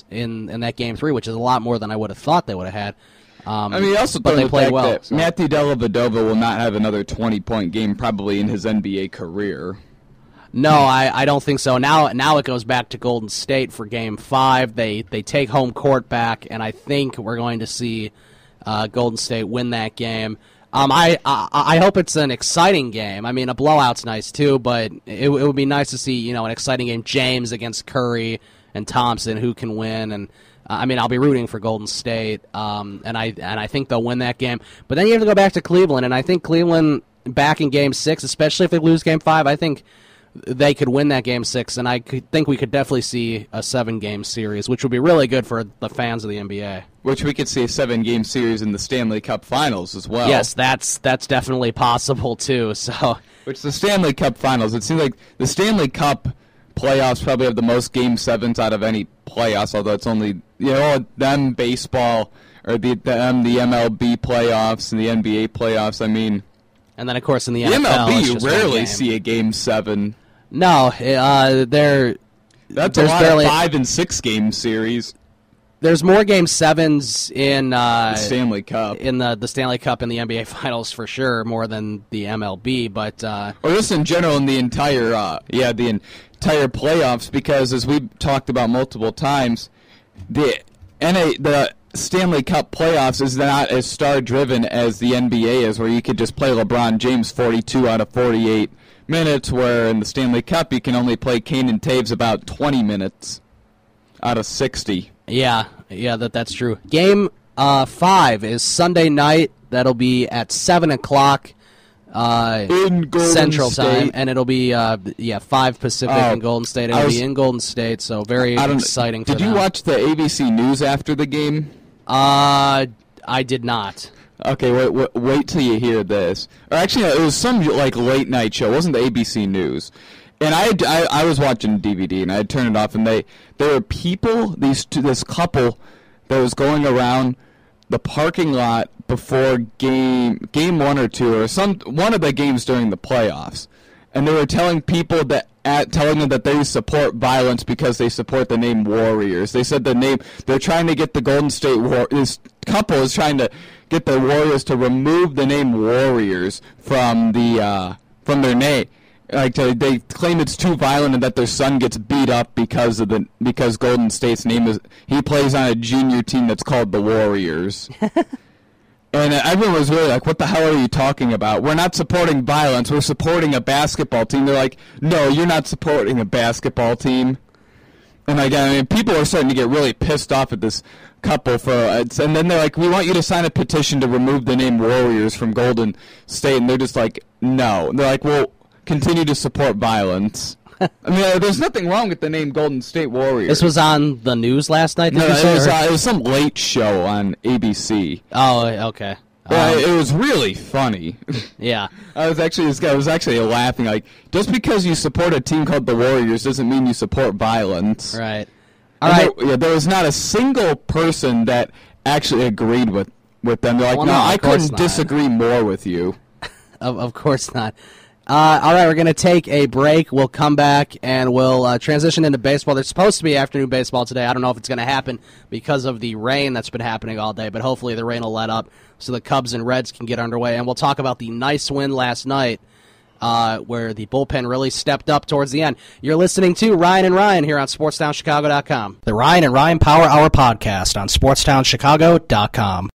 in that Game 3, which is a lot more than I would have thought they would have had. Also, but they played well. That Matthew Dellavedova will not have another 20-point game probably in his NBA career. No, I don't think so. Now it goes back to Golden State for Game 5. They take home court back, and I think we're going to see Golden State win that game. I hope it's an exciting game. I mean, a blowout's nice too, but it would be nice to see an exciting game. James against Curry and Thompson, who can win? And I'll be rooting for Golden State, and I think they'll win that game. But then you have to go back to Cleveland, and I think Cleveland back in Game 6, especially if they lose Game 5, I think they could win that Game 6, and I think we could definitely see a 7-game series, which would be really good for the fans of the NBA. Which we could see a 7-game series in the Stanley Cup Finals as well. Yes, that's definitely possible too. So, which the Stanley Cup Finals, it seems like the Stanley Cup playoffs probably have the most Game 7s out of any playoffs, although it's only them baseball or the MLB playoffs and the NBA playoffs. I mean. And then, of course, in the NFL, MLB, you rarely see a Game 7. No, that's a lot of 5- and 6-game series. There's more Game 7s in the Stanley Cup, in the Stanley Cup and the NBA Finals for sure, more than the MLB. But or just in general in the entire playoffs, because as we've talked about multiple times, the Stanley Cup playoffs is not as star-driven as the NBA is, where you could just play LeBron James 42 out of 48 minutes, where in the Stanley Cup you can only play Kane and Taves about 20 minutes out of 60. Yeah, that's true. Game 5 is Sunday night. That'll be at 7 o'clock in Central State. Time, and it'll be 5 Pacific in Golden State. It'll be in Golden State, so very exciting for them. Did you watch the ABC News after the game? I did not. Okay, wait till you hear this. Or actually, it was some late night show. It wasn't the ABC News. And I was watching DVD, and I had turned it off, and there were people, this couple that was going around the parking lot before game 1 or 2 or one of the games during the playoffs, and they were telling people telling them that they support violence because they support the name Warriors. They said they're trying to get the Golden State this couple is trying to get the Warriors to remove the name Warriors from their name. They claim it's too violent and that their son gets beat up because Golden State's name he plays on a junior team that's called the Warriors. And everyone was really like, what the hell are you talking about? We're not supporting violence. We're supporting a basketball team. They're like, no, you're not supporting a basketball team. And people are starting to get really pissed off at this couple and then they're like, we want you to sign a petition to remove the name Warriors from Golden State. And they're just like, no. And they're like, well, continue to support violence. There's nothing wrong with the name Golden State Warriors. This was on the news last night? No, it was some late show on ABC. Oh, okay. It was really funny. Yeah. I was actually laughing. Like, just because you support a team called the Warriors doesn't mean you support violence. Right. All right. There was not a single person that actually agreed with them. They're like, no, I couldn't disagree more with you. Of course not. All right, we're going to take a break. We'll come back, and we'll transition into baseball. There's supposed to be afternoon baseball today. I don't know if it's going to happen because of the rain that's been happening all day, but hopefully the rain will let up so the Cubs and Reds can get underway. And we'll talk about the nice win last night where the bullpen really stepped up towards the end. You're listening to Ryan and Ryan here on SportsTownChicago.com. The Ryan and Ryan Power Hour podcast on SportsTownChicago.com.